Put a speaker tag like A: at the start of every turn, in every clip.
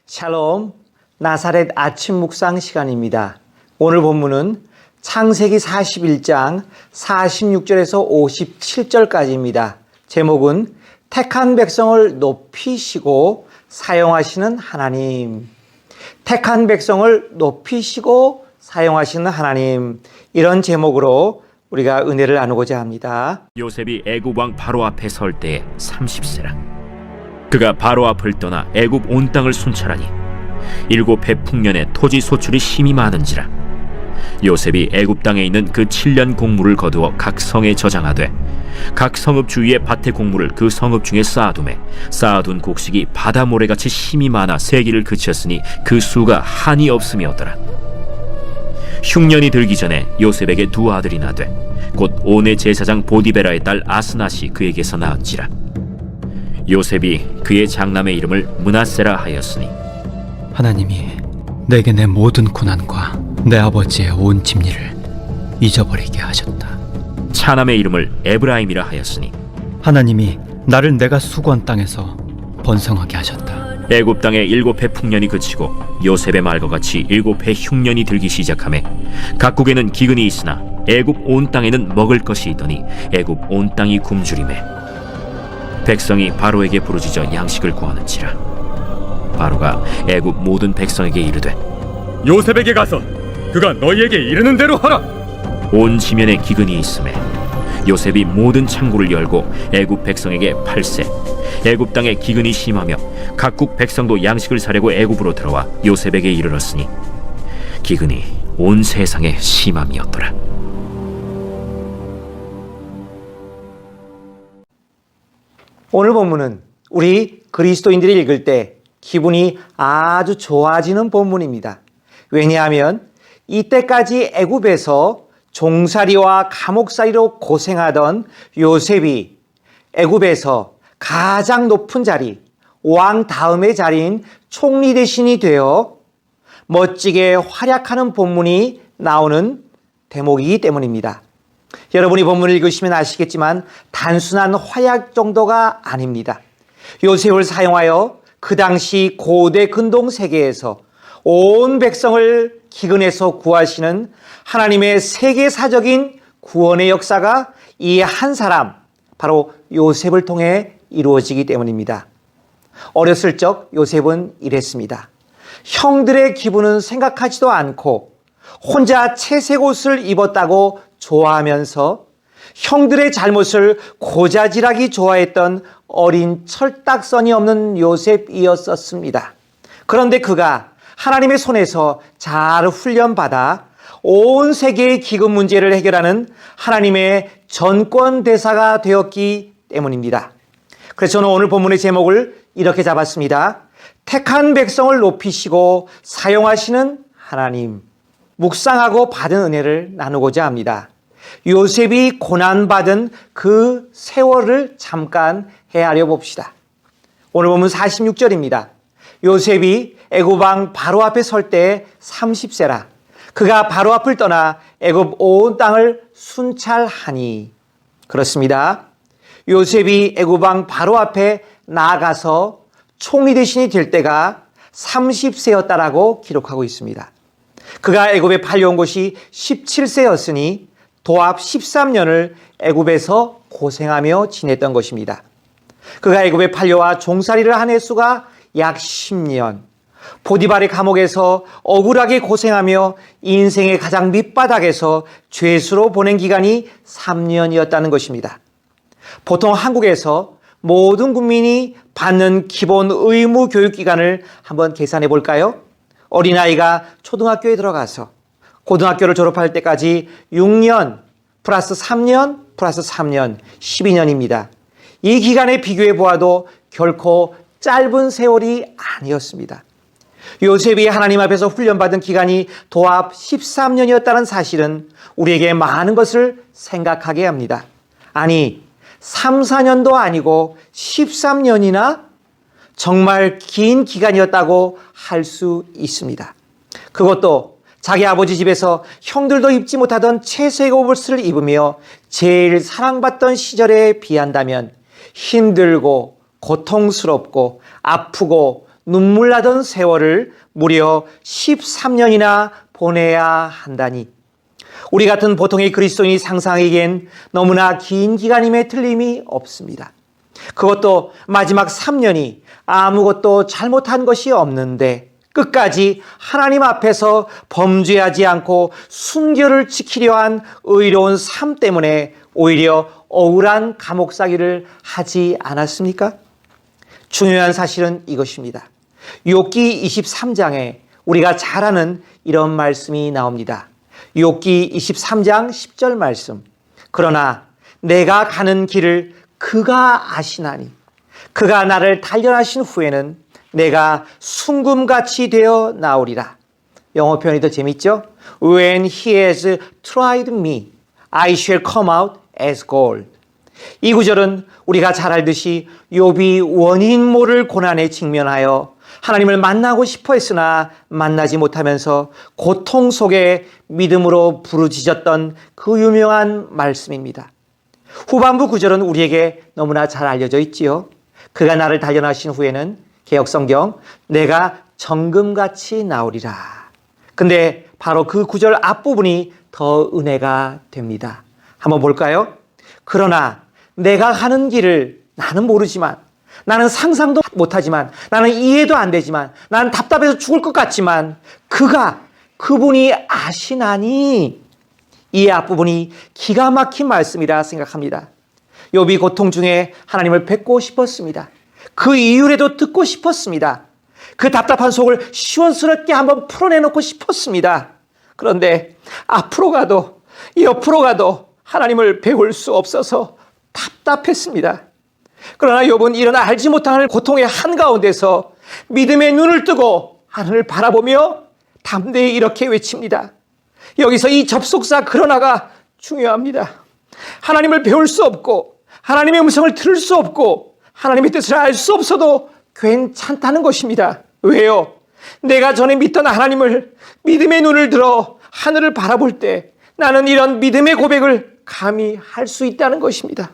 A: 샬롬, 나사렛 아침 묵상 시간입니다. 오늘 본문은 창세기 41장 46절에서 57절까지입니다. 제목은 택한 백성을 높이시고 사용하시는 하나님. 택한 백성을 높이시고 사용하시는 하나님. 이런 제목으로 우리가 은혜를 나누고자 합니다.
B: 요셉이 애굽 왕 바로 앞에 설 때에 30세라. 그가 바로 앞을 떠나 애굽 온 땅을 순찰하니 7해 풍년에 토지 소출이 심히 많은지라. 요셉이 애굽 땅에 있는 그 7년 곡물을 거두어 각 성에 저장하되 각 성읍 주위에 밭의 곡물을 그 성읍 중에 쌓아두매 쌓아둔 곡식이 바다 모래같이 심히 많아 세기를 그쳤으니 그 수가 한이 없음이었더라. 흉년이 들기 전에 요셉에게 두 아들이 나되 곧 온의 제사장 보디베라의 딸 아스낫이 그에게서 낳은지라. 요셉이 그의 장남의 이름을 므낫세라 하였으니
C: 하나님이 내게 내 모든 고난과 내 아버지의 온 집리를 잊어버리게 하셨다.
B: 차남의 이름을 에브라임이라 하였으니
C: 하나님이 나를 내가 수고한 땅에서 번성하게 하셨다.
B: 애굽 땅에 7해 풍년이 그치고 요셉의 말과 같이 7해 흉년이 들기 시작하매 각국에는 기근이 있으나 애굽 온 땅에는 먹을 것이 있더니 애굽 온 땅이 굶주리매 백성이 바로에게 부르짖어 양식을 구하는지라. 바로가 애굽 모든 백성에게 이르되
D: 요셉에게 가서 그가 너희에게 이르는 대로 하라.
B: 온 지면에 기근이 있음에 요셉이 모든 창고를 열고 애굽 백성에게 팔세. 애굽 땅에 기근이 심하며 각국 백성도 양식을 사려고 애굽으로 들어와 요셉에게 이르렀으니 기근이 온 세상에 심함이었더라.
A: 오늘 본문은 우리 그리스도인들이 읽을 때 기분이 아주 좋아지는 본문입니다. 왜냐하면 이때까지 애굽에서 종살이와 감옥살이로 고생하던 요셉이 애굽에서 가장 높은 자리, 왕 다음의 자리인 총리 대신이 되어 멋지게 활약하는 본문이 나오는 대목이기 때문입니다. 여러분이 본문을 읽으시면 아시겠지만 단순한 활약 정도가 아닙니다. 요셉을 사용하여 그 당시 고대 근동 세계에서 온 백성을 기근에서 구하시는 하나님의 세계사적인 구원의 역사가 이 한 사람, 바로 요셉을 통해 이루어지기 때문입니다. 어렸을 적 요셉은 이랬습니다. 형들의 기분은 생각하지도 않고 혼자 채색 옷을 입었다고 좋아하면서 형들의 잘못을 고자질하기 좋아했던 어린 철딱서니 없는 요셉이었었습니다. 그런데 그가 하나님의 손에서 잘 훈련받아 온 세계의 기근 문제를 해결하는 하나님의 전권 대사가 되었기 때문입니다. 그래서 저는 오늘 본문의 제목을 이렇게 잡았습니다. 택한 백성을 높이시고 사용하시는 하나님. 묵상하고 받은 은혜를 나누고자 합니다. 요셉이 고난받은 그 세월을 잠깐 헤아려 봅시다. 오늘 보면 46절입니다. 요셉이 애굽 왕 바로 앞에 설 때 30세라. 그가 바로 앞을 떠나 애굽 온 땅을 순찰하니. 그렇습니다. 요셉이 애굽 왕 바로 앞에 나아가서 총리 대신이 될 때가 30세였다라고 기록하고 있습니다. 그가 애굽에 팔려온 것이 17세였으니 도합 13년을 애굽에서 고생하며 지냈던 것입니다. 그가 애굽에 팔려와 종살이를 한 횟수가 약 10년. 보디발의 감옥에서 억울하게 고생하며 인생의 가장 밑바닥에서 죄수로 보낸 기간이 3년이었다는 것입니다. 보통 한국에서 모든 국민이 받는 기본 의무 교육 기간을 한번 계산해 볼까요? 어린아이가 초등학교에 들어가서 고등학교를 졸업할 때까지 6년 플러스 3년 플러스 3년 12년입니다. 이 기간에 비교해 보아도 결코 짧은 세월이 아니었습니다. 요셉이 하나님 앞에서 훈련받은 기간이 도합 13년이었다는 사실은 우리에게 많은 것을 생각하게 합니다. 아니, 3, 4년도 아니고 13년이나 정말 긴 기간이었다고 할 수 있습니다. 그것도 자기 아버지 집에서 형들도 입지 못하던 채색 옷을 입으며 제일 사랑받던 시절에 비한다면 힘들고 고통스럽고 아프고 눈물 나던 세월을 무려 13년이나 보내야 한다니. 우리 같은 보통의 그리스도인이 상상하기엔 너무나 긴 기간임에 틀림이 없습니다. 그것도 마지막 3년이 아무것도 잘못한 것이 없는데 끝까지 하나님 앞에서 범죄하지 않고 순결을 지키려 한 의로운 삶 때문에 오히려 억울한 감옥 사기를 하지 않았습니까? 중요한 사실은 이것입니다. 욥기 23장에 우리가 잘 아는 이런 말씀이 나옵니다. 욥기 23장 10절 말씀. 그러나 내가 가는 길을 그가 아시나니 그가 나를 단련하신 후에는 내가 순금같이 되어 나오리라. 영어 표현이 더 재밌죠? When he has tried me, I shall come out as gold. 이 구절은 우리가 잘 알듯이 욥이 원인 모를 고난에 직면하여 하나님을 만나고 싶어 했으나 만나지 못하면서 고통 속에 믿음으로 부르짖었던 그 유명한 말씀입니다. 후반부 구절은 우리에게 너무나 잘 알려져 있지요. 그가 나를 단련하신 후에는 개역성경 내가 정금같이 나오리라. 근데 바로 그 구절 앞부분이 더 은혜가 됩니다. 한번 볼까요? 그러나 내가 가는 길을 나는 모르지만, 나는 상상도 못하지만, 나는 이해도 안 되지만, 나는 답답해서 죽을 것 같지만 그분이 아시나니. 이 앞부분이 기가 막힌 말씀이라 생각합니다. 욥이 고통 중에 하나님을 뵙고 싶었습니다. 그 이유라도 듣고 싶었습니다. 그 답답한 속을 시원스럽게 한번 풀어내놓고 싶었습니다. 그런데 앞으로 가도 옆으로 가도 하나님을 배울 수 없어서 답답했습니다. 그러나 욥은 이런 알지 못하는 고통의 한가운데서 믿음의 눈을 뜨고 하늘을 바라보며 담대히 이렇게 외칩니다. 여기서 이 접속사 그러나가 중요합니다. 하나님을 배울 수 없고 하나님의 음성을 들을 수 없고 하나님의 뜻을 알 수 없어도 괜찮다는 것입니다. 왜요? 내가 전에 믿던 하나님을 믿음의 눈을 들어 하늘을 바라볼 때 나는 이런 믿음의 고백을 감히 할 수 있다는 것입니다.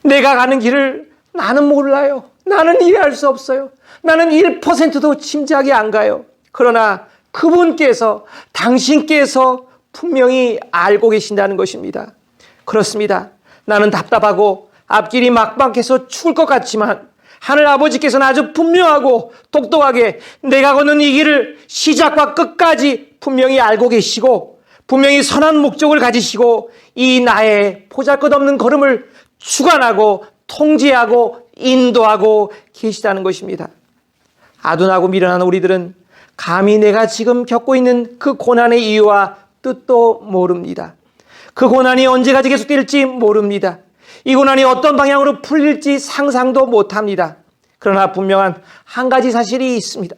A: 내가 가는 길을 나는 몰라요. 나는 이해할 수 없어요. 나는 1%도 짐작이 안 가요. 그러나 그분께서, 당신께서 분명히 알고 계신다는 것입니다. 그렇습니다. 나는 답답하고 앞길이 막막해서 죽을 것 같지만 하늘 아버지께서는 아주 분명하고 똑똑하게 내가 걷는 이 길을 시작과 끝까지 분명히 알고 계시고 분명히 선한 목적을 가지시고 이 나의 보잘것없는 걸음을 주관하고 통제하고 인도하고 계시다는 것입니다. 아둔하고 미련한 우리들은 감히 내가 지금 겪고 있는 그 고난의 이유와 뜻도 모릅니다. 그 고난이 언제까지 계속될지 모릅니다. 이 고난이 어떤 방향으로 풀릴지 상상도 못합니다. 그러나 분명한 한 가지 사실이 있습니다.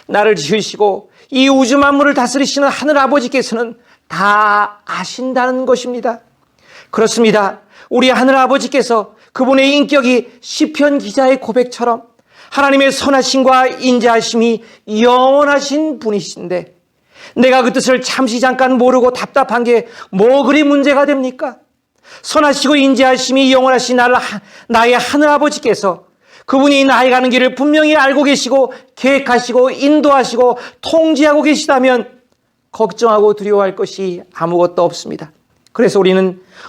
A: 나를 지으시고 이 우주 만물을 다스리시는 하늘 아버지께서는 다 아신다는 것입니다. 그렇습니다. 우리 하늘 아버지께서 그분의 인격이 시편 기자의 고백처럼 하나님의 선하심과 인자하심이 영원하신 분이신데 내가 그 뜻을 잠깐 모르고 답답한 게 뭐 그리 문제가 됩니까? 선하시고 인자하심이 영원하신 나의 하늘 아버지께서 그분이 나의 가는 길을 분명히 알고 계시고 계획하시고 인도하시고 통제하고 계시다면 걱정하고 두려워할 것이 아무것도 없습니다. 그래서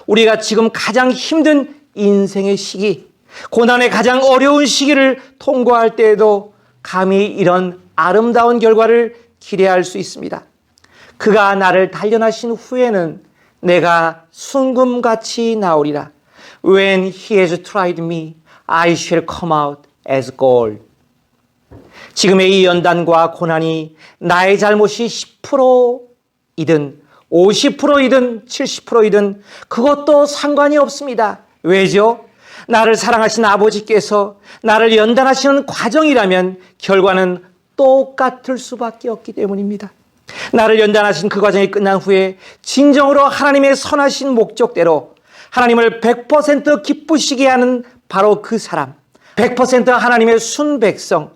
A: 우리가 지금 가장 힘든 인생의 시기, 고난의 가장 어려운 시기를 통과할 때에도 감히 이런 아름다운 결과를 기대할 수 있습니다. 그가 나를 단련하신 후에는 내가 순금같이 나오리라. When he has tried me, I shall come out as gold. 지금의 이 연단과 고난이 나의 잘못이 10%이든 50%이든 70%이든 그것도 상관이 없습니다. 왜죠? 나를 사랑하신 아버지께서 나를 연단하시는 과정이라면 결과는 똑같을 수밖에 없기 때문입니다. 나를 연단하신 그 과정이 끝난 후에 진정으로 하나님의 선하신 목적대로 하나님을 100% 기쁘시게 하는 바로 그 사람, 100% 하나님의 순백성,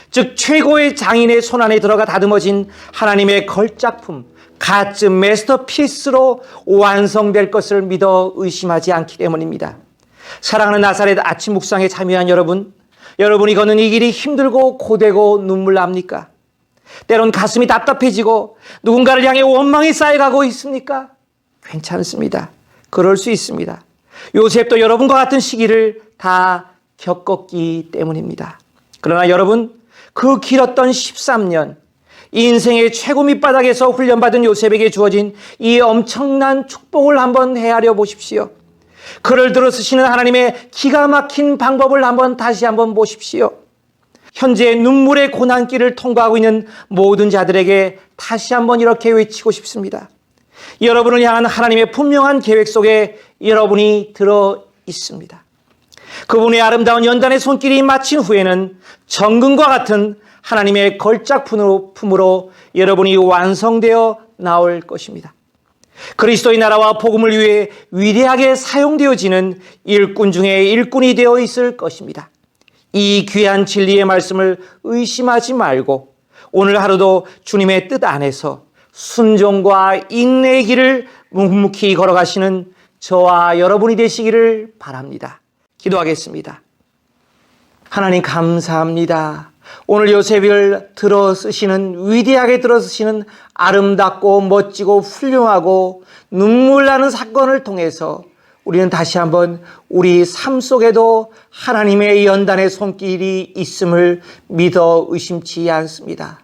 A: 즉 최고의 장인의 손안에 들어가 다듬어진 하나님의 걸작품, 가츠 마스터피스로 완성될 것을 믿어 의심하지 않기 때문입니다. 사랑하는 나사렛 아침 묵상에 참여한 여러분, 여러분이 걷는 이 길이 힘들고 고되고 눈물 납니까? 때론 가슴이 답답해지고 누군가를 향해 원망이 쌓여가고 있습니까? 괜찮습니다. 그럴 수 있습니다. 요셉도 여러분과 같은 시기를 다 겪었기 때문입니다. 그러나 여러분, 그 길었던 13년, 인생의 최고 밑바닥에서 훈련받은 요셉에게 주어진 이 엄청난 축복을 한번 헤아려 보십시오. 그를 들어쓰시는 하나님의 기가 막힌 방법을 다시 한번 보십시오. 현재 눈물의 고난길을 통과하고 있는 모든 자들에게 다시 한번 이렇게 외치고 싶습니다. 여러분을 향한 하나님의 분명한 계획 속에 여러분이 들어 있습니다. 그분의 아름다운 연단의 손길이 마친 후에는 정금과 같은 하나님의 걸작품으로 여러분이 완성되어 나올 것입니다. 그리스도의 나라와 복음을 위해 위대하게 사용되어지는 일꾼 중에 일꾼이 되어 있을 것입니다. 이 귀한 진리의 말씀을 의심하지 말고 오늘 하루도 주님의 뜻 안에서 순종과 인내의 길을 묵묵히 걸어가시는 저와 여러분이 되시기를 바랍니다. 기도하겠습니다. 하나님 감사합니다. 오늘 요셉을 위대하게 들어쓰시는 아름답고 멋지고 훌륭하고 눈물 나는 사건을 통해서 우리는 다시 한번 우리 삶 속에도 하나님의 연단의 손길이 있음을 믿어 의심치 않습니다.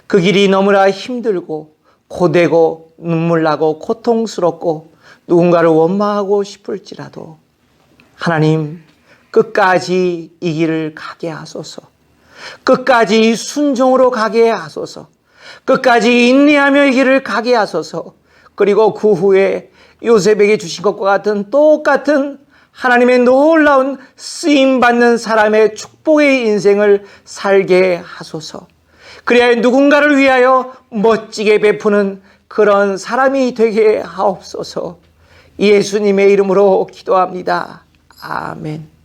A: 그 길이 너무나 힘들고 고되고 눈물 나고 고통스럽고 누군가를 원망하고 싶을지라도 하나님 끝까지 이 길을 가게 하소서. 끝까지 순종으로 가게 하소서. 끝까지 인내하며 이 길을 가게 하소서. 그리고 그 후에 요셉에게 주신 것과 같은 똑같은 하나님의 놀라운 쓰임받는 사람의 축복의 인생을 살게 하소서. 그래야 누군가를 위하여 멋지게 베푸는 그런 사람이 되게 하옵소서. 예수님의 이름으로 기도합니다. 아멘.